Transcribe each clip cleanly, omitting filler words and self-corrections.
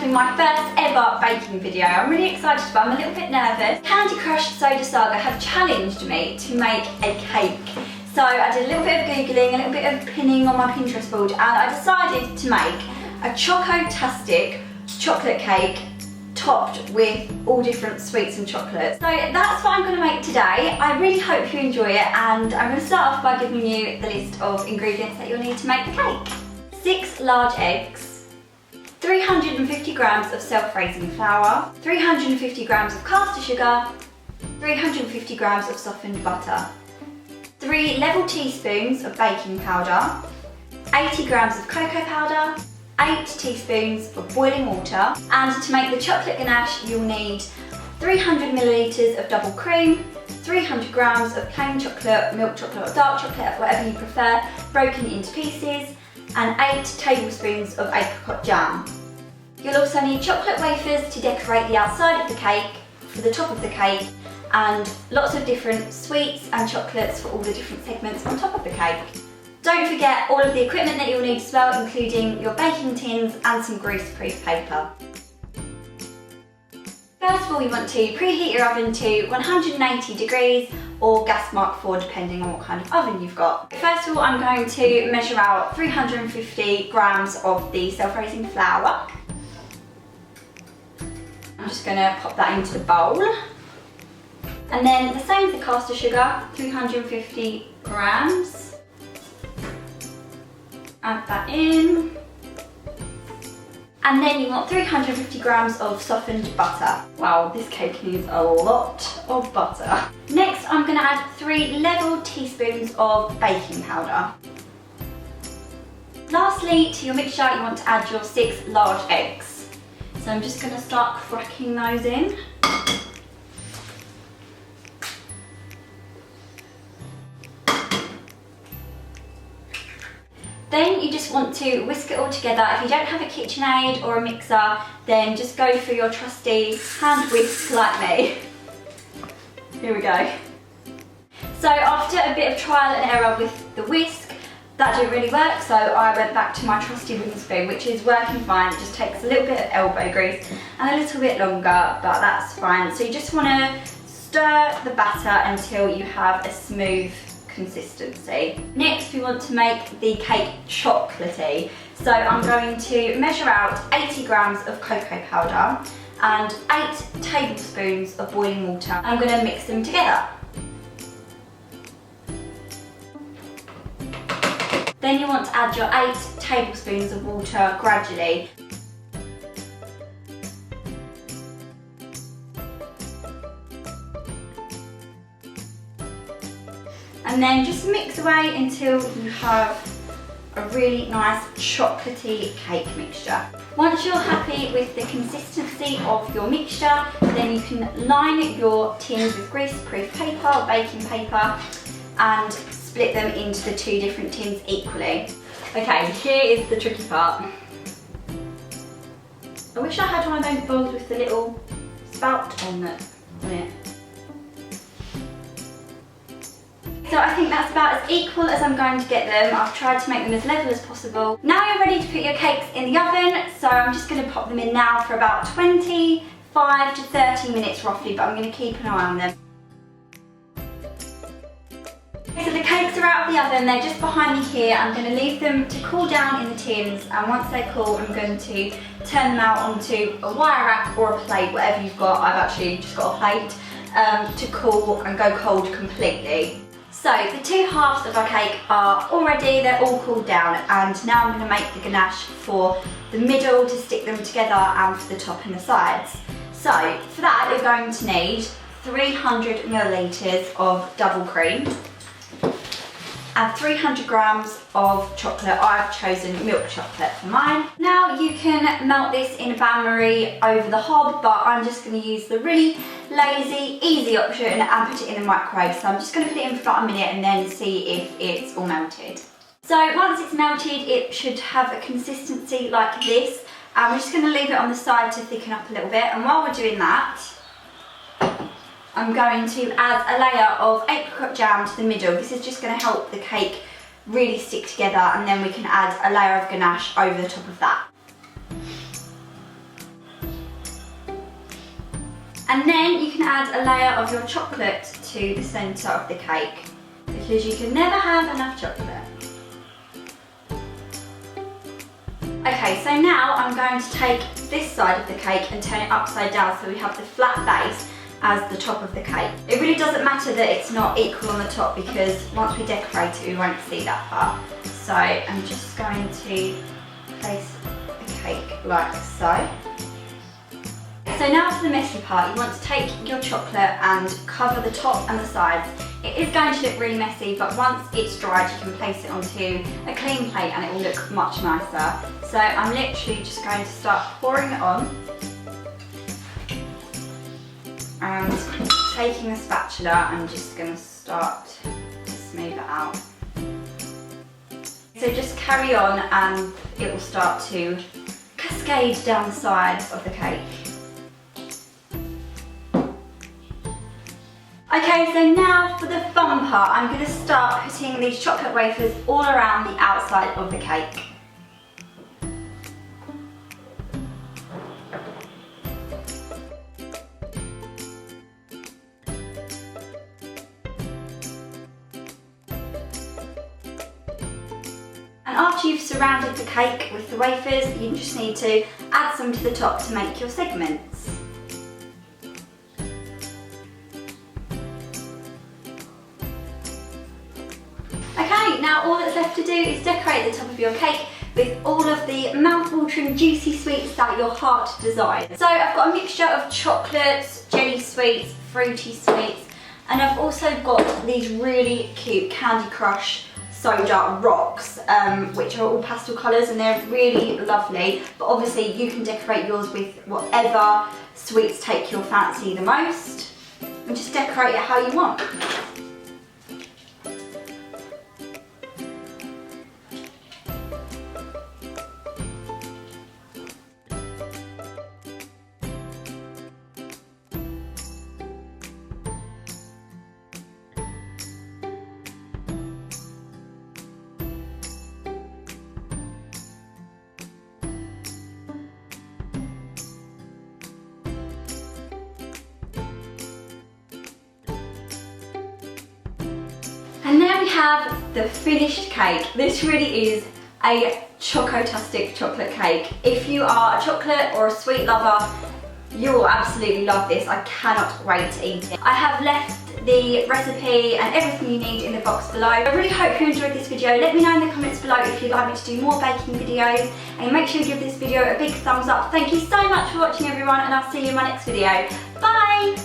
to be my first ever baking video. I'm really excited, but I'm a little bit nervous. Candy Crush Soda Saga have challenged me to make a cake. So I did a little bit of Googling, a little bit of pinning on my Pinterest board, and I decided to make a Chocotastic chocolate cake topped with all different sweets and chocolates. So that's what I'm going to make today. I really hope you enjoy it, and I'm going to start off by giving you the list of ingredients that you'll need to make the cake. 6 large eggs, 350 grams of self-raising flour, 350 grams of caster sugar, 350 grams of softened butter, 3 level teaspoons of baking powder, 80 grams of cocoa powder, 8 teaspoons of boiling water, and to make the chocolate ganache you'll need 300 milliliters of double cream, 300 grams of plain chocolate, milk chocolate or dark chocolate, whatever you prefer, broken into pieces, and 8 tablespoons of apricot jam. You'll also need chocolate wafers to decorate the outside of the cake, for the top of the cake, and lots of different sweets and chocolates for all the different segments on top of the cake. Don't forget all of the equipment that you'll need as well, including your baking tins and some greaseproof paper. First of all, you want to preheat your oven to 180 degrees or gas mark 4 depending on what kind of oven you've got. First of all, I'm going to measure out 350 grams of the self-raising flour. I'm just going to pop that into the bowl. And then the same with the caster sugar, 350 grams. Add that in. And then you want 350 grams of softened butter. Wow, this cake needs a lot of butter. Next, I'm going to add 3 level teaspoons of baking powder. Lastly, to your mixture, you want to add your 6 large eggs. So I'm just going to start cracking those in. Then you just want to whisk it all together. If you don't have a KitchenAid or a mixer, then just go for your trusty hand whisk like me. Here we go. So after a bit of trial and error with the whisk, that didn't really work, so I went back to my trusty wooden spoon, which is working fine. It just takes a little bit of elbow grease and a little bit longer, but that's fine. So you just want to stir the batter until you have a smooth consistency. Next, we want to make the cake chocolatey. So I'm going to measure out 80 grams of cocoa powder and 8 tablespoons of boiling water. I'm going to mix them together. Then you want to add your 8 tablespoons of water gradually. And then just mix away until you have a really nice chocolatey cake mixture. Once you're happy with the consistency of your mixture, then you can line your tins with greaseproof paper or baking paper and split them into the 2 different tins equally. Okay, here is the tricky part. I wish I had one of those bowls with the little spout on it. So I think that's about as equal as I'm going to get them. I've tried to make them as level as possible. Now you're ready to put your cakes in the oven, so I'm just going to pop them in now for about 25 to 30 minutes roughly, but I'm going to keep an eye on them. So the cakes are out of the oven, they're just behind me here. I'm going to leave them to cool down in the tins, and once they're cool I'm going to turn them out onto a wire rack or a plate, whatever you've got. I've actually just got a plate to cool and go cold completely. So the 2 halves of our cake are all ready, they're all cooled down, and now I'm going to make the ganache for the middle to stick them together and for the top and the sides. So for that you're going to need 300 milliliters of double cream and 300 grams of chocolate. I've chosen milk chocolate for mine. Now you can melt this in a bain-marie over the hob, but I'm just going to use the really lazy, easy option and put it in the microwave. So I'm just going to put it in for about a minute and then see if it's all melted. So once it's melted, it should have a consistency like this. And we're just going to leave it on the side to thicken up a little bit. And while we're doing that, I'm going to add a layer of apricot jam to the middle. This is just going to help the cake really stick together, and then we can add a layer of ganache over the top of that. And then you can add a layer of your chocolate to the centre of the cake, because you can never have enough chocolate. Okay, so now I'm going to take this side of the cake and turn it upside down so we have the flat base as the top of the cake. It really doesn't matter that it's not equal on the top, because once we decorate it we won't see that part. So I'm just going to place the cake like so. So now for the messy part, you want to take your chocolate and cover the top and the sides. It is going to look really messy, but once it's dried you can place it onto a clean plate and it will look much nicer. So I'm literally just going to start pouring it on and taking a spatula, I'm just going to start to smooth it out. So just carry on and it will start to cascade down the sides of the cake. Okay, so now for the fun part, I'm going to start putting these chocolate wafers all around the outside of the cake. And after you've surrounded the cake with the wafers, you just need to add some to the top to make your segments. Okay, now all that's left to do is decorate the top of your cake with all of the mouth-watering juicy sweets that your heart desires. So I've got a mixture of chocolates, jelly sweets, fruity sweets, and I've also got these really cute Candy Crush Soda rocks, which are all pastel colours and they're really lovely. But obviously you can decorate yours with whatever sweets take your fancy the most, and just decorate it how you want. And there we have the finished cake. This really is a Chocotastic chocolate cake. If you are a chocolate or a sweet lover, you will absolutely love this. I cannot wait to eat it. I have left the recipe and everything you need in the box below. I really hope you enjoyed this video. Let me know in the comments below if you'd like me to do more baking videos, and make sure you give this video a big thumbs up. Thank you so much for watching everyone, and I'll see you in my next video. Bye!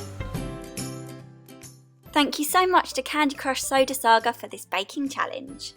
Thank you so much to Candy Crush Soda Saga for this baking challenge.